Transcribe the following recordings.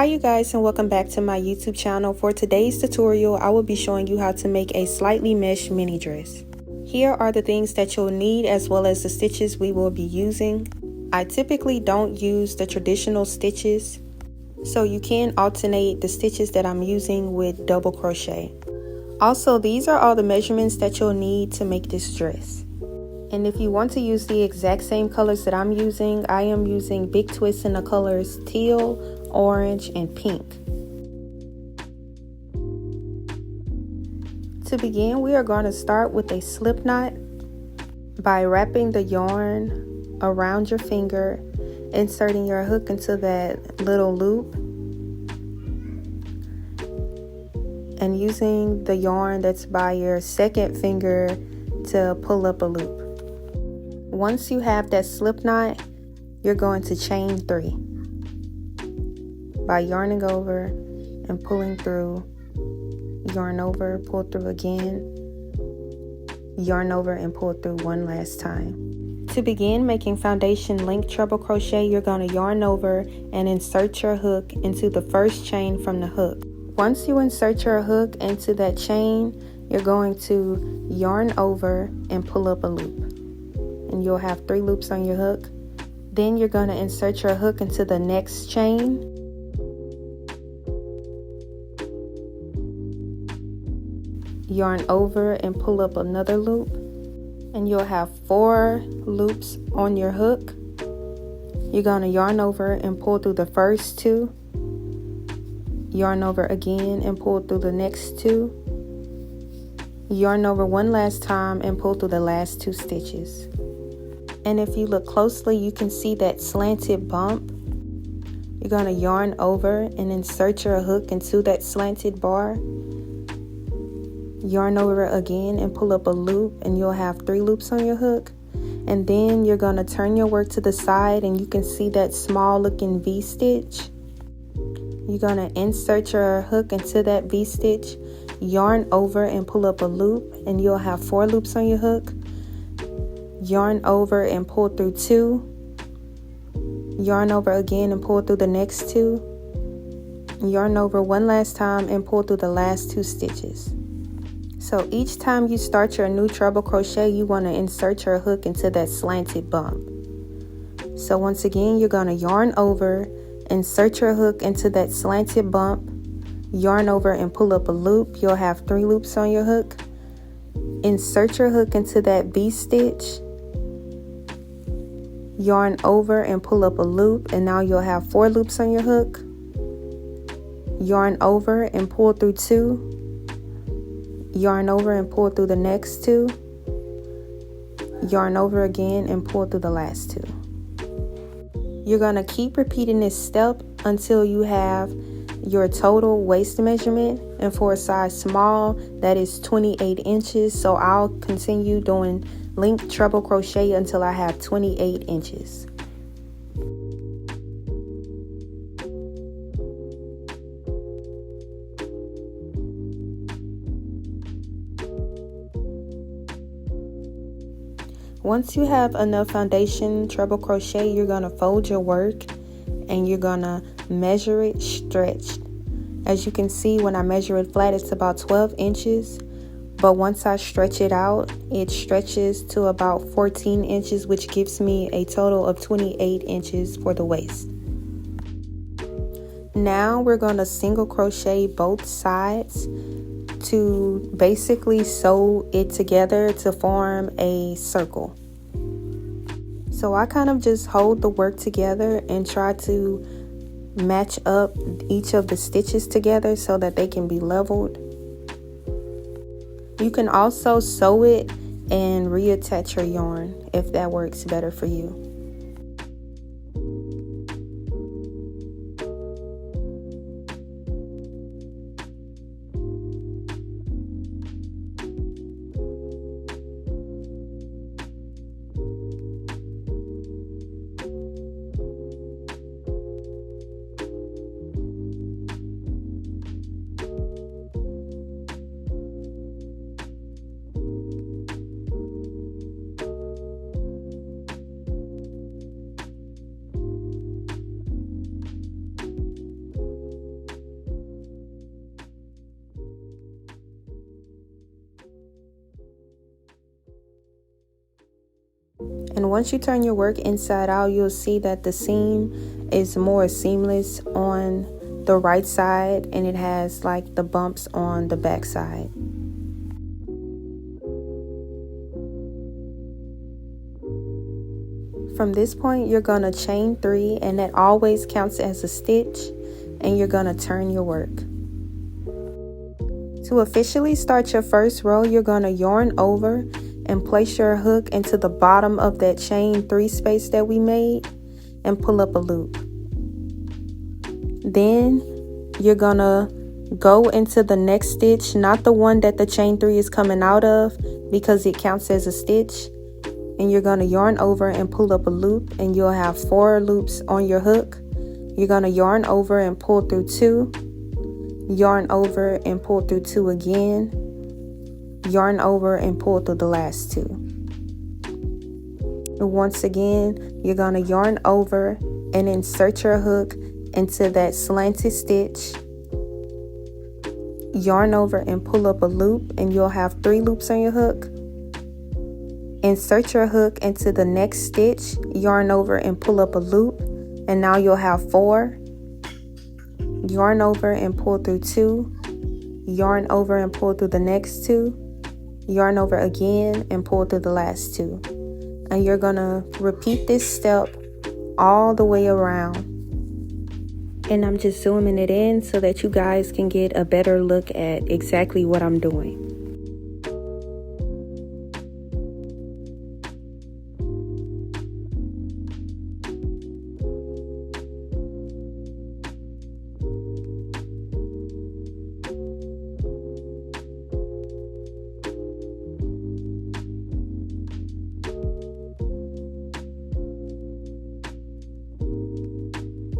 Hi you guys, and welcome back to my YouTube channel. For today's tutorial, I will be showing you how to make a slightly mesh mini dress. Here are the things that you'll need as well as the stitches we will be using. I typically don't use the traditional stitches, so you can alternate the stitches that I'm using with double crochet. Also, these are all the measurements that you'll need to make this dress. And if you want to use the exact same colors that I'm using, I am using big twists in the colors teal, orange, and pink. To begin, we are going to start with a slip knot by wrapping the yarn around your finger, inserting your hook into that little loop, and using the yarn that's by your second finger to pull up a loop. Once you have that slip knot, you're going to chain 3 by yarning over and pulling through, yarn over, pull through again, yarn over and pull through one last time. To begin making foundation length treble crochet, you're going to yarn over and insert your hook into the first chain from the hook. Once you insert your hook into that chain, you're going to yarn over and pull up a loop. And you'll have 3 loops on your hook. Then you're going to insert your hook into the next chain. Yarn over and pull up another loop. And you'll have 4 loops on your hook. You're going to yarn over and pull through the first 2. Yarn over again and pull through the next 2. Yarn over one last time and pull through the last 2 stitches. And if you look closely, you can see that slanted bump. You're going to yarn over and insert your hook into that slanted bar. Yarn over again and pull up a loop, and you'll have 3 loops on your hook. And then you're going to turn your work to the side, and you can see that small looking V-stitch. You're going to insert your hook into that V-stitch, yarn over and pull up a loop, and you'll have 4 loops on your hook. Yarn over and pull through 2. Yarn over again and pull through the next 2. Yarn over one last time and pull through the last 2 stitches. So each time you start your new treble crochet, you want to insert your hook into that slanted bump. So once again, you're going to yarn over, insert your hook into that slanted bump, yarn over and pull up a loop. You'll have 3 loops on your hook. Insert your hook into that V-stitch, yarn over and pull up a loop, and now you'll have 4 loops on your hook. Yarn over and pull through 2. Yarn over and pull through the next 2. Yarn over again and pull through the last 2. You're going to keep repeating this step until you have your total waist measurement, and for a size small, that is 28 inches. So I'll continue doing length treble crochet until I have 28 inches. Once you have enough foundation treble crochet, you're going to fold your work and you're going to measure it stretched. As you can see, when I measure it flat, it's about 12 inches. But once I stretch it out, it stretches to about 14 inches, which gives me a total of 28 inches for the waist. Now we're going to single crochet both sides to basically sew it together to form a circle. So I kind of just hold the work together and try to match up each of the stitches together so that they can be leveled. You can also sew it and reattach your yarn if that works better for you. And once you turn your work inside out, you'll see that the seam is more seamless on the right side, and it has like the bumps on the back side. From this point, you're going to chain 3, and that always counts as a stitch, and you're going to turn your work. To officially start your first row, you're going to yarn over and place your hook into the bottom of that chain 3 space that we made and pull up a loop. Then you're going to go into the next stitch, not the one that the chain 3 is coming out of, because it counts as a stitch. And you're going to yarn over and pull up a loop, and you'll have 4 loops on your hook. You're going to yarn over and pull through 2, yarn over and pull through 2 again, yarn over and pull through the last 2. And once again, you're going to yarn over and insert your hook into that slanted stitch, yarn over and pull up a loop, and you'll have 3 loops on your hook. Insert your hook into the next stitch, yarn over and pull up a loop, and now you'll have 4. Yarn over and pull through 2, yarn over and pull through the next 2, yarn over again and pull through the last 2. And you're gonna repeat this step all the way around. And I'm just zooming it in so that you guys can get a better look at exactly what I'm doing.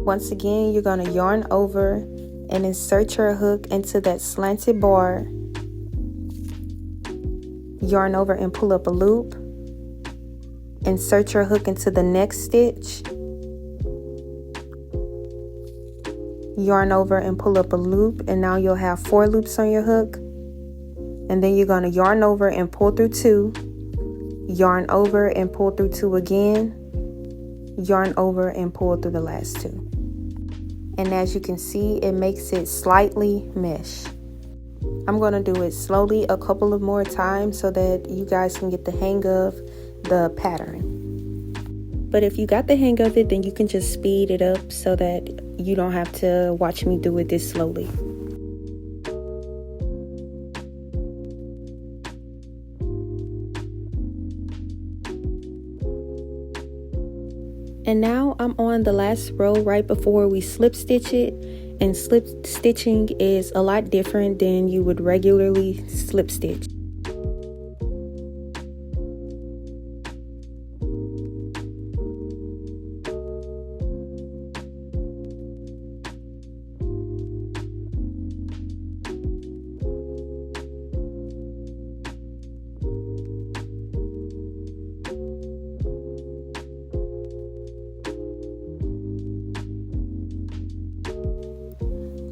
Once again, you're going to yarn over and insert your hook into that slanted bar. Yarn over and pull up a loop. Insert your hook into the next stitch. Yarn over and pull up a loop, and now you'll have 4 loops on your hook. And then you're going to yarn over and pull through 2. Yarn over and pull through 2 again. Yarn over and pull through the last 2. And as you can see, it makes it slightly mesh. I'm going to do it slowly a couple of more times so that you guys can get the hang of the pattern. But if you got the hang of it, then you can just speed it up so that you don't have to watch me do it this slowly. And now I'm on the last row right before we slip stitch it, and slip stitching is a lot different than you would regularly slip stitch.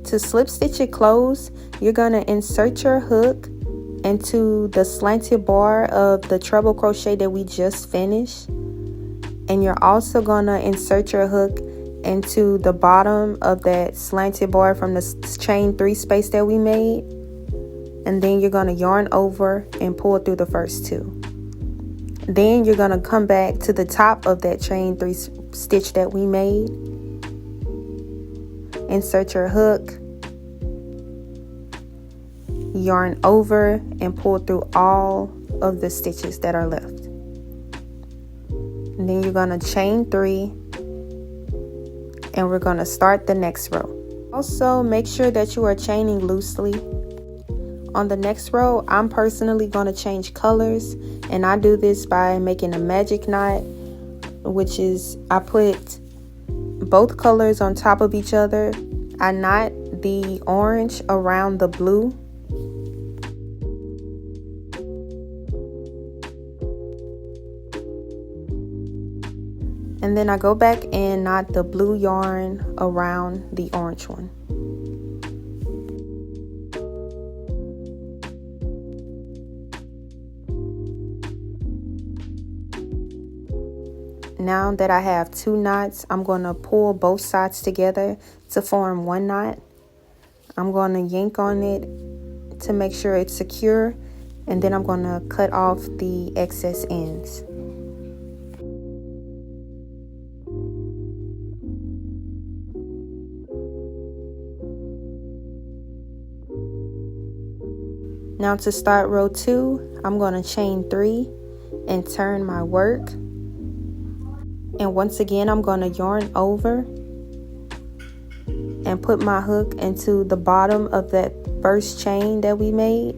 To slip stitch it closed, you're going to insert your hook into the slanted bar of the treble crochet that we just finished. And you're also going to insert your hook into the bottom of that slanted bar from the chain 3 space that we made. And then you're going to yarn over and pull through the first 2. Then you're going to come back to the top of that chain 3 stitch that we made. Insert your hook, yarn over and pull through all of the stitches that are left. And then you're going to chain 3, and we're going to start the next row. Also, make sure that you are chaining loosely. On the next row, I'm personally going to change colors, and I do this by making a magic knot, which is I put both colors on top of each other. I knot the orange around the blue. And then I go back and knot the blue yarn around the orange one. now that I have 2 knots, I'm going to pull both sides together to form 1 knot. I'm going to yank on it to make sure it's secure, and then I'm going to cut off the excess ends. Now to start row 2, I'm going to chain 3 and turn my work. And once again, I'm going to yarn over and put my hook into the bottom of that first chain that we made.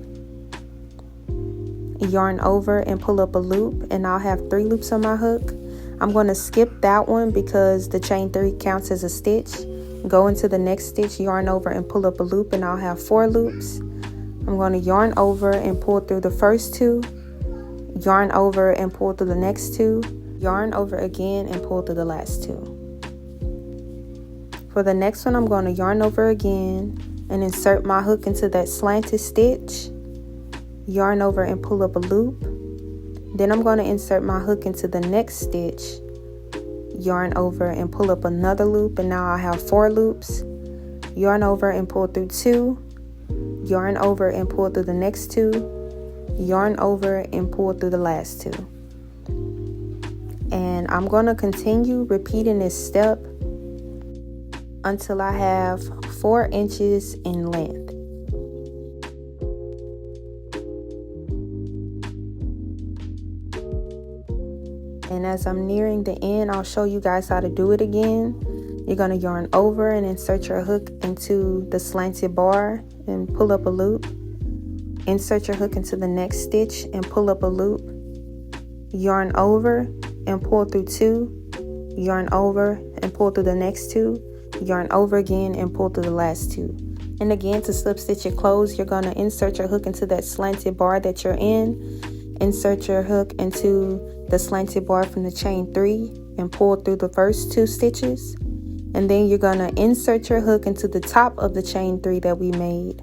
Yarn over and pull up a loop, and I'll have 3 loops on my hook. I'm going to skip that one because the chain 3 counts as a stitch. Go into the next stitch, yarn over and pull up a loop, and I'll have 4 loops. I'm going to yarn over and pull through the first 2, yarn over and pull through the next 2, yarn over again and pull through the last 2. For the next one, I'm going to yarn over again and insert my hook into that slanted stitch, yarn over and pull up a loop. Then I'm going to insert my hook into the next stitch, yarn over and pull up another loop, and now I have 4 loops. Yarn over and pull through 2, yarn over and pull through the next 2, yarn over and pull through the last 2. And I'm going to continue repeating this step until I have 4 inches in length. And as I'm nearing the end, I'll show you guys how to do it again. You're going to yarn over and insert your hook into the slanted bar and pull up a loop. Insert your hook into the next stitch and pull up a loop. Yarn over and pull through 2, yarn over and pull through the next 2, yarn over again and pull through the last 2. And again, to slip stitch it closed, you're going to insert your hook into that slanted bar that you're in. Insert your hook into the slanted bar from the chain 3 and pull through the first 2 stitches. And then you're going to insert your hook into the top of the chain 3 that we made.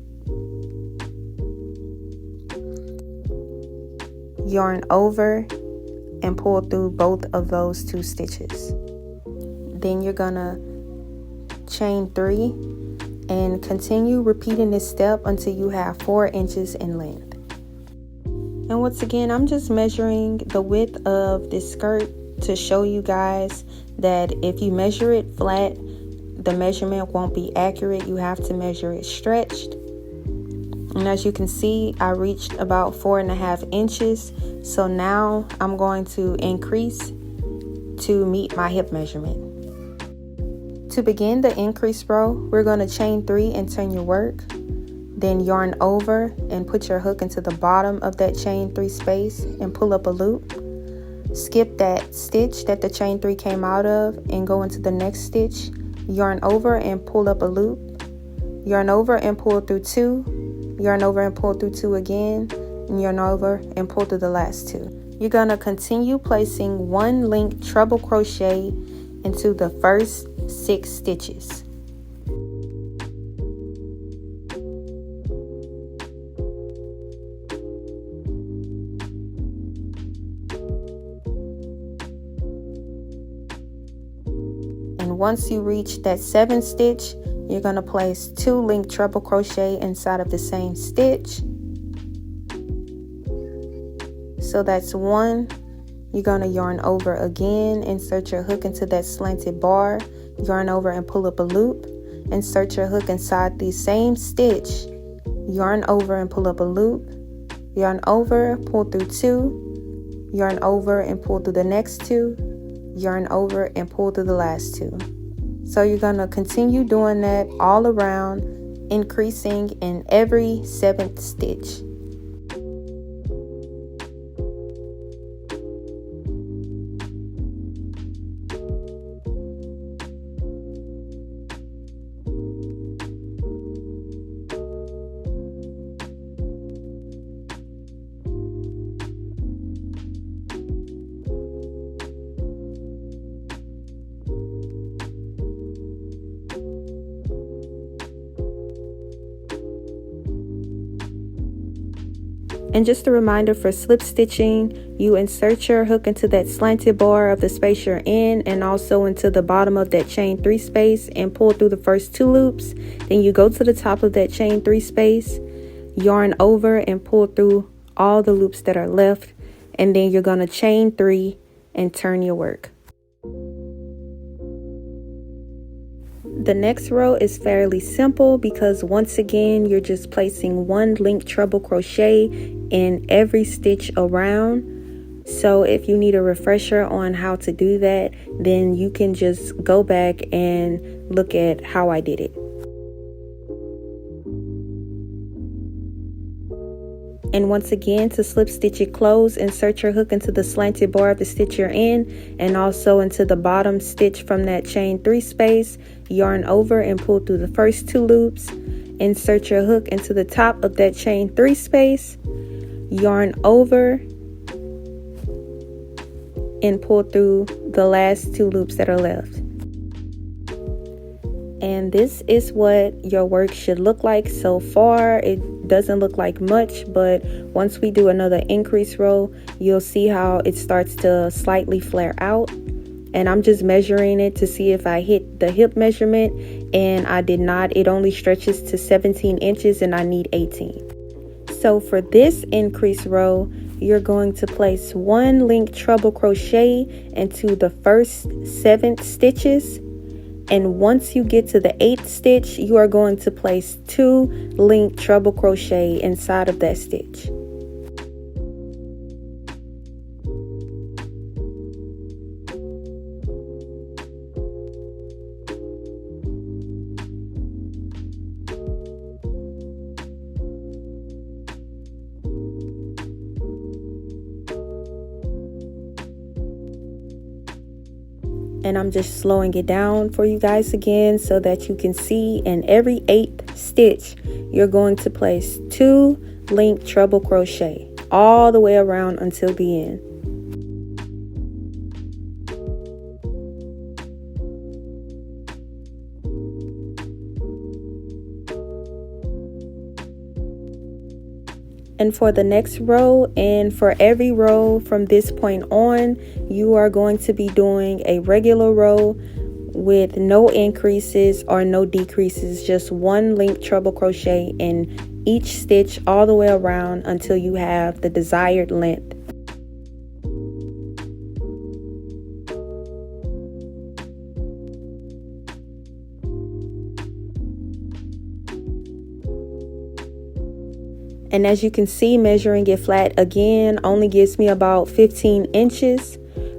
Yarn over and pull through both of those 2 stitches. Then you're going to chain 3 and continue repeating this step until you have 4 inches in length. And once again, I'm just measuring the width of this skirt to show you guys that if you measure it flat, the measurement won't be accurate. You have to measure it stretched. And as you can see, I reached about 4.5 inches. So now I'm going to increase to meet my hip measurement. To begin the increase row, we're going to chain 3 and turn your work. Then yarn over and put your hook into the bottom of that chain 3 space and pull up a loop. Skip that stitch that the chain 3 came out of and go into the next stitch. Yarn over and pull up a loop. Yarn over and pull through 2. Yarn over and pull through 2 again. And yarn over and pull through the last 2. You're going to continue placing 1 link treble crochet into the first 6 stitches. Once you reach that 7th stitch, you're going to place 2 link treble crochet inside of the same stitch. So that's 1. You're going to yarn over again, insert your hook into that slanted bar, yarn over and pull up a loop, insert your hook inside the same stitch, yarn over and pull up a loop, yarn over, pull through 2, yarn over and pull through the next 2, yarn over and pull through the last 2. So you're going to continue doing that all around, increasing in every 7th stitch. And just a reminder for slip stitching, you insert your hook into that slanted bar of the space you're in and also into the bottom of that chain 3 space and pull through the first 2 loops. Then you go to the top of that chain 3 space, yarn over and pull through all the loops that are left, and then you're going to chain 3 and turn your work. The next row is fairly simple because once again you're just placing 1 link treble crochet in every stitch around. So if you need a refresher on how to do that, then you can just go back and look at how I did it. And once again, to slip stitch it closed, insert your hook into the slanted bar of the stitch you're in and also into the bottom stitch from that chain 3 space, yarn over and pull through the first 2 loops, insert your hook into the top of that chain 3 space, yarn over and pull through the last 2 loops that are left. And this is what your work should look like so far. It doesn't look like much, but once we do another increase row, you'll see how it starts to slightly flare out. And I'm just measuring it to see if I hit the hip measurement, and I did not. It only stretches to 17 inches and I need 18. So for this increase row, you're going to place 1 link treble crochet into the first 7 stitches. And once you get to the 8th stitch, you are going to place 2 link treble crochet inside of that stitch. And I'm just slowing it down for you guys again so that you can see. In every 8th stitch, you're going to place 2 link treble crochet all the way around until the end. And for the next row, and for every row from this point on, you are going to be doing a regular row with no increases or no decreases, just 1 link treble crochet in each stitch all the way around until you have the desired length. And as you can see, measuring it flat again only gives me about 15 inches.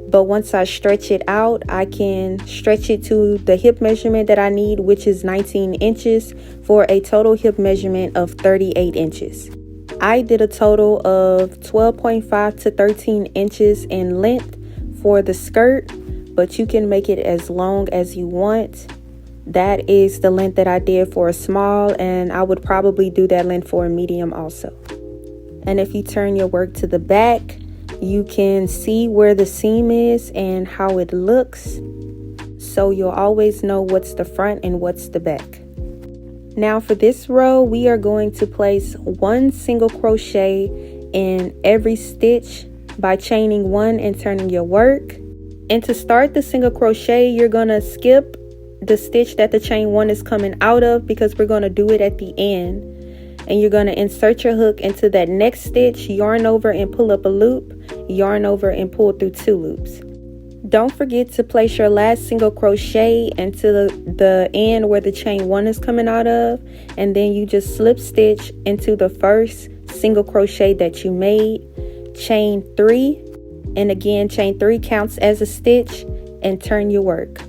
But once I stretch it out, I can stretch it to the hip measurement that I need, which is 19 inches, for a total hip measurement of 38 inches. I did a total of 12.5 to 13 inches in length for the skirt, but you can make it as long as you want. That is the length that I did for a small, and I would probably do that length for a medium also. And if you turn your work to the back, you can see where the seam is and how it looks. So you'll always know what's the front and what's the back. Now for this row, we are going to place 1 single crochet in every stitch by chaining 1 and turning your work. And to start the single crochet, you're going to skip the stitch that the chain 1 is coming out of because we're going to do it at the end. And you're going to insert your hook into that next stitch, yarn over and pull up a loop, yarn over and pull through 2 loops. Don't forget to place your last single crochet into the end where the chain 1 is coming out of, and then you just slip stitch into the first single crochet that you made, chain 3, and again chain 3 counts as a stitch, and turn your work.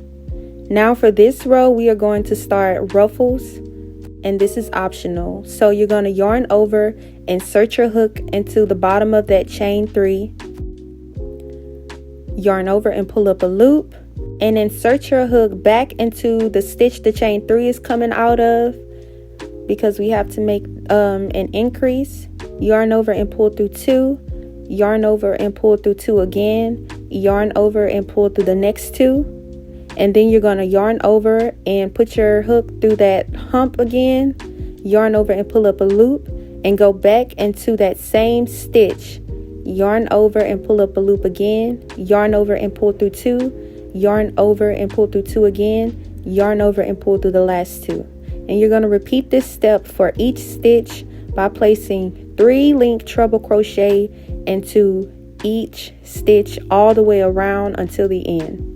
Now for this row, we are going to start ruffles, and this is optional. So you're going to yarn over, insert your hook into the bottom of that chain 3, yarn over and pull up a loop, and insert your hook back into the stitch the chain 3 is coming out of because we have to make an increase. Yarn over and pull through 2, yarn over and pull through 2 again, yarn over and pull through the next 2. And then you're going to yarn over and put your hook through that hump again, yarn over and pull up a loop, and go back into that same stitch. Yarn over and pull up a loop again, yarn over and pull through 2, yarn over and pull through 2 again, yarn over and pull through the last 2. And you're going to repeat this step for each stitch by placing 3 link treble crochet into each stitch all the way around until the end.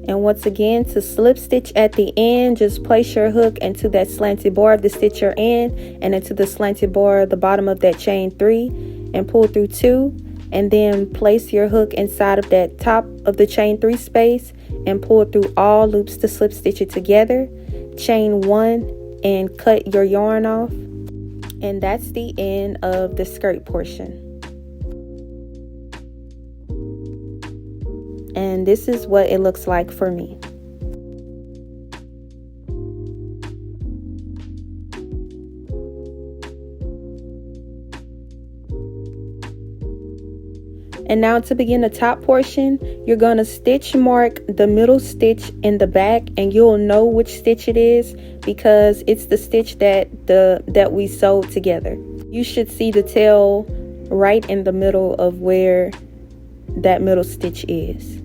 And once again, to slip stitch at the end, just place your hook into that slanted bar of the stitch you're in and into the slanted bar at the bottom of that chain 3 and pull through 2, and then place your hook inside of that top of the chain 3 space and pull through all loops to slip stitch it together. Chain 1 and cut your yarn off. And that's the end of the skirt portion. And this is what it looks like for me. And now to begin the top portion, you're going to stitch mark the middle stitch in the back, and you'll know which stitch it is because it's the stitch that we sewed together. You should see the tail right in the middle of where that middle stitch is.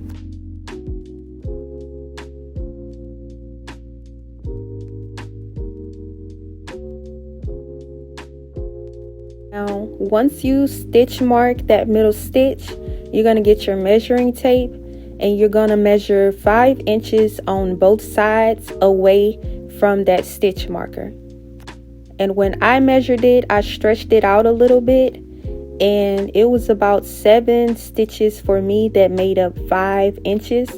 Now, once you stitch mark that middle stitch, you're going to get your measuring tape and you're going to measure 5 inches on both sides away from that stitch marker. And when I measured it, I stretched it out a little bit, and it was about 7 stitches for me that made up 5 inches.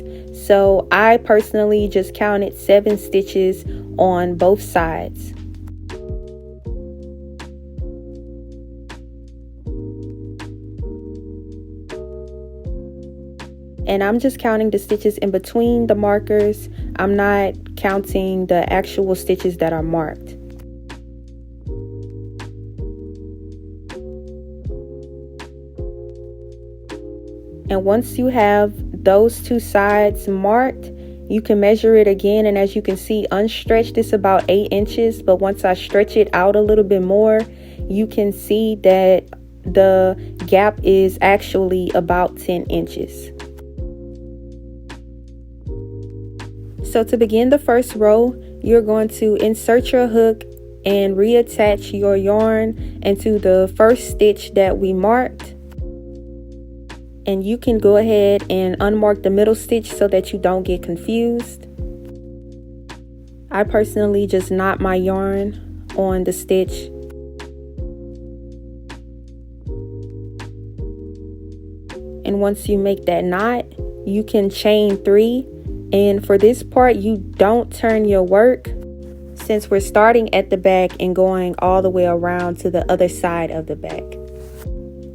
So I personally just counted 7 stitches on both sides. And I'm just counting the stitches in between the markers. I'm not counting the actual stitches that are marked. And once you have those 2 sides marked, you can measure it again. And as you can see, unstretched, it's about 8 inches. But once I stretch it out a little bit more, you can see that the gap is actually about 10 inches. So to begin the first row, you're going to insert your hook and reattach your yarn into the first stitch that we marked. And you can go ahead and unmark the middle stitch so that you don't get confused. I personally just knot my yarn on the stitch. And once you make that knot, you can chain 3. And for this part, you don't turn your work since we're starting at the back and going all the way around to the other side of the back.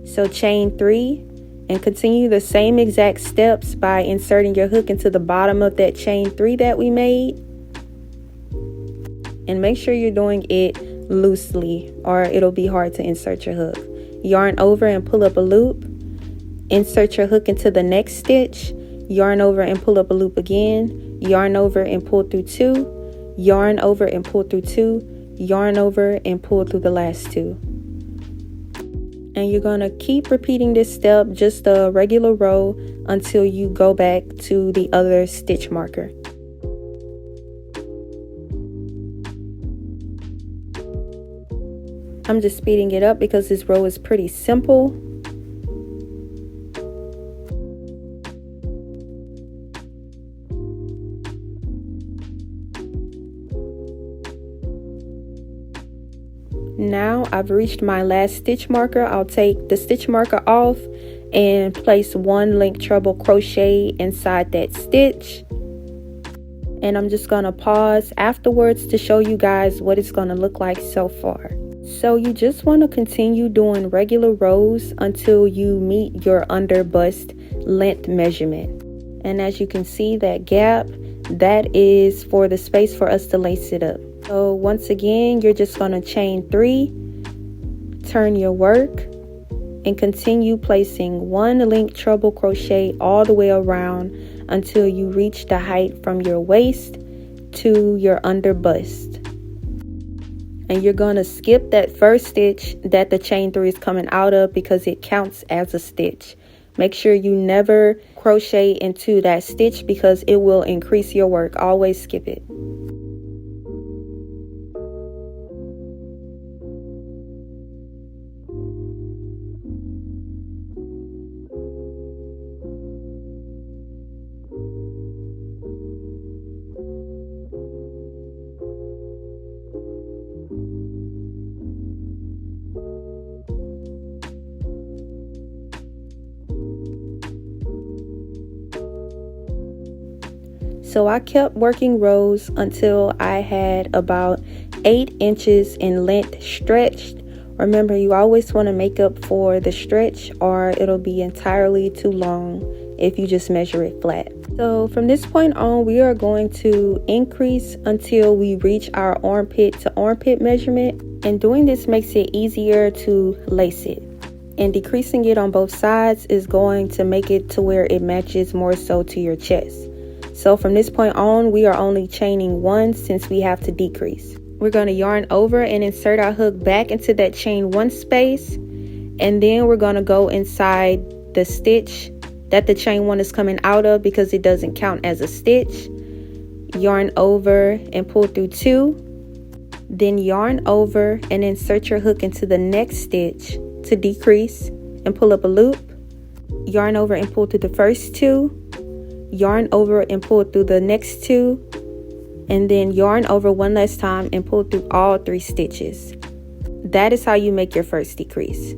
So chain 3 and continue the same exact steps by inserting your hook into the bottom of that chain 3 that we made. And make sure you're doing it loosely or it'll be hard to insert your hook. Yarn over and pull up a loop. Insert your hook into the next stitch. Yarn over and pull up a loop again, yarn over and pull through 2, yarn over and pull through 2, yarn over and pull through the last 2. And you're going to keep repeating this step, just a regular row, until you go back to the other stitch marker. I'm just speeding it up because this row is pretty simple. Now I've reached my last stitch marker. I'll take the stitch marker off and place 1 link treble crochet inside that stitch. and I'm just gonna pause afterwards to show you guys what it's gonna look like so far. So you just want to continue doing regular rows until you meet your under bust length measurement. And as you can see, that gap, that is for the space for us to lace it up. So once again, you're just going to chain 3, turn your work, and continue placing 1 link treble crochet all the way around until you reach the height from your waist to your under bust. And you're going to skip that first stitch that the chain 3 is coming out of because it counts as a stitch. Make sure you never crochet into that stitch because it will increase your work. Always skip it. So I kept working rows until I had about 8 inches in length stretched. Remember, you always want to make up for the stretch or it'll be entirely too long if you just measure it flat. So from this point on, we are going to increase until we reach our armpit to armpit measurement. And doing this makes it easier to lace it. And decreasing it on both sides is going to make it to where it matches more so to your chest. So from this point on, we are only chaining 1 since we have to decrease. We're going to yarn over and insert our hook back into that chain 1 space. And then we're going to go inside the stitch that the chain 1 is coming out of because it doesn't count as a stitch. Yarn over and pull through 2. Then yarn over and insert your hook into the next stitch to decrease and pull up a loop. Yarn over and pull through the first 2. Yarn over and pull through the next 2, and then yarn over 1 last time and pull through all 3 stitches. That is how you make your first decrease.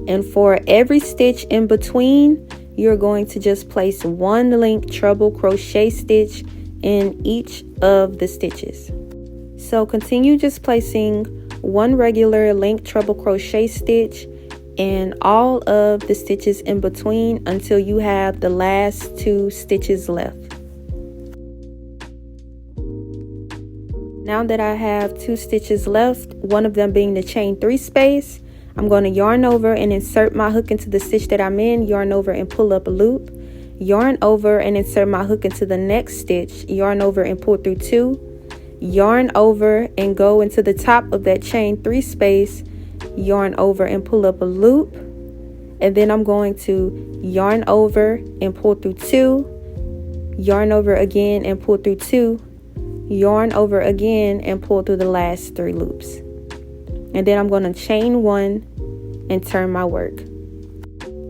And for every stitch in between, you're going to just place 1 link treble crochet stitch in each of the stitches. So continue just placing 1 regular link treble crochet stitch in all of the stitches in between until you have the last 2 stitches left. Now that I have 2 stitches left, one of them being the chain 3 space, I'm going to yarn over and insert my hook into the stitch that I'm in, yarn over and pull up a loop, yarn over and insert my hook into the next stitch, yarn over and pull through 2, yarn over and go into the top of that chain 3 space, yarn over and pull up a loop, and then I'm going to yarn over and pull through 2, yarn over again and pull through 2, yarn over again and pull through the last 3 loops, and then I'm going to chain 1 and turn my work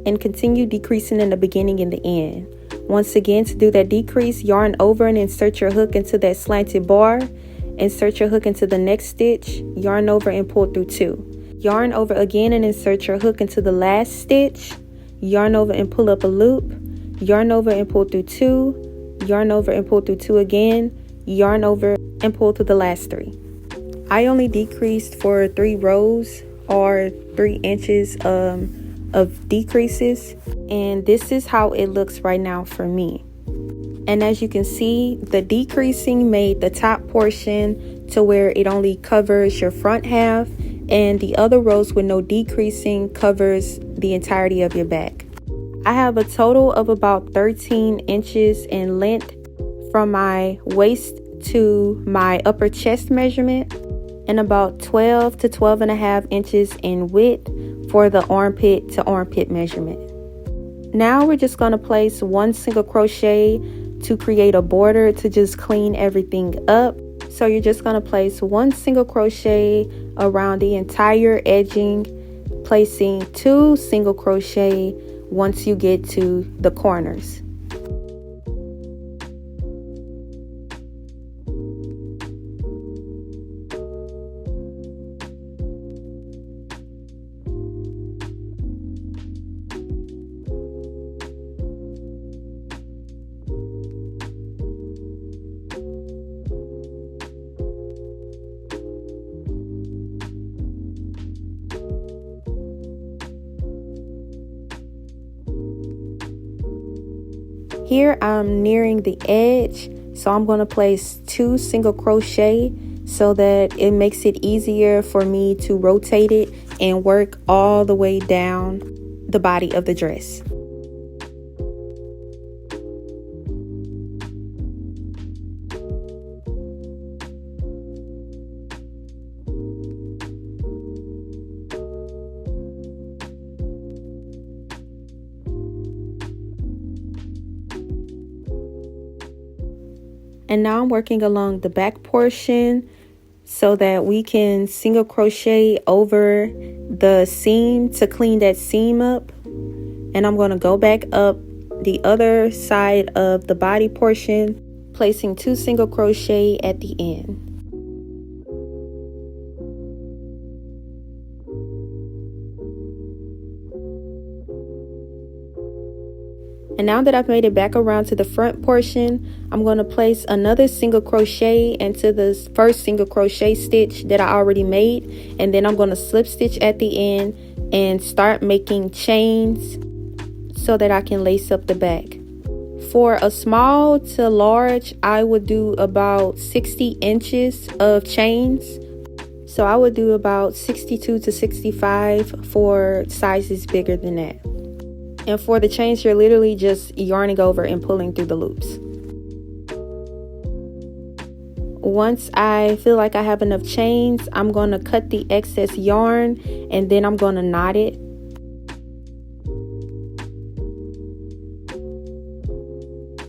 and continue decreasing in the beginning and the end. Once again, to do that decrease, yarn over and insert your hook into that slanted bar, insert your hook into the next stitch, yarn over and pull through 2. Yarn over again and insert your hook into the last stitch, yarn over and pull up a loop, yarn over and pull through 2, yarn over and pull through 2 again, yarn over and pull through the last 3. I only decreased for 3 rows or 3 inches of decreases, and this is how it looks right now for me. And as you can see, the decreasing made the top portion to where it only covers your front half, and the other rows with no decreasing covers the entirety of your back. I have a total of about 13 inches in length from my waist to my upper chest measurement, and about 12 to 12 and a half inches in width for the armpit to armpit measurement. Now we're just going to place 1 single crochet to create a border to just clean everything up. So you're just going to place 1 single crochet around the entire edging, placing 2 single crochet once you get to the corners. Here I'm nearing the edge, so I'm going to place 2 single crochet so that it makes it easier for me to rotate it and work all the way down the body of the dress. And now I'm working along the back portion so that we can single crochet over the seam to clean that seam up. And I'm going to go back up the other side of the body portion, placing 2 single crochet at the end. And now that I've made it back around to the front portion, I'm going to place another single crochet into the first single crochet stitch that I already made. And then I'm going to slip stitch at the end and start making chains so that I can lace up the back. For a small to large, I would do about 60 inches of chains. So I would do about 62 to 65 for sizes bigger than that. And for the chains, you're literally just yarning over and pulling through the loops. Once I feel like I have enough chains, I'm going to cut the excess yarn and then I'm going to knot it.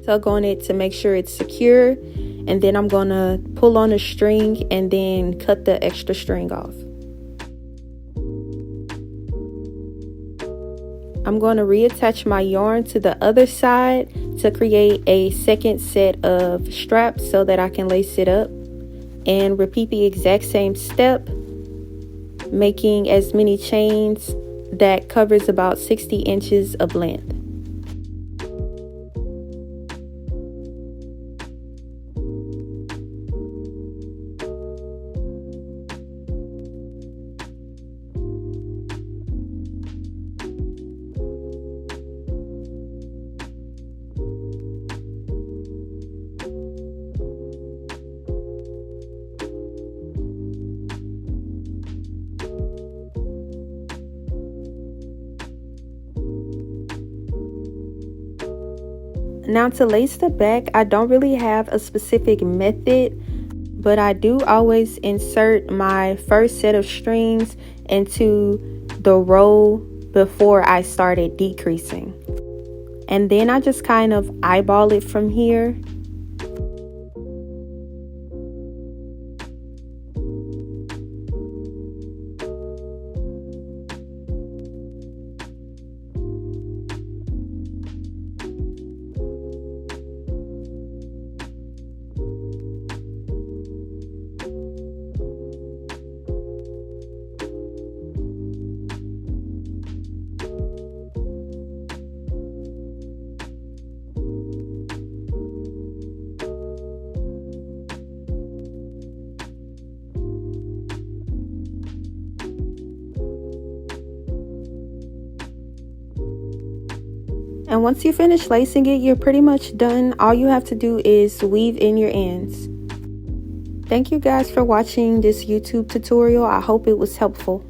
Tug on it to make sure it's secure, and then I'm going to pull on a string and then cut the extra string off. I'm going to reattach my yarn to the other side to create a second set of straps so that I can lace it up, and repeat the exact same step, making as many chains that covers about 60 inches of length. Now to lace the back, I don't really have a specific method, but I do always insert my first set of strings into the row before I started decreasing. And then I just kind of eyeball it from here. And once you finish lacing it, you're pretty much done. All you have to do is weave in your ends. Thank you guys for watching this YouTube tutorial. I hope it was helpful.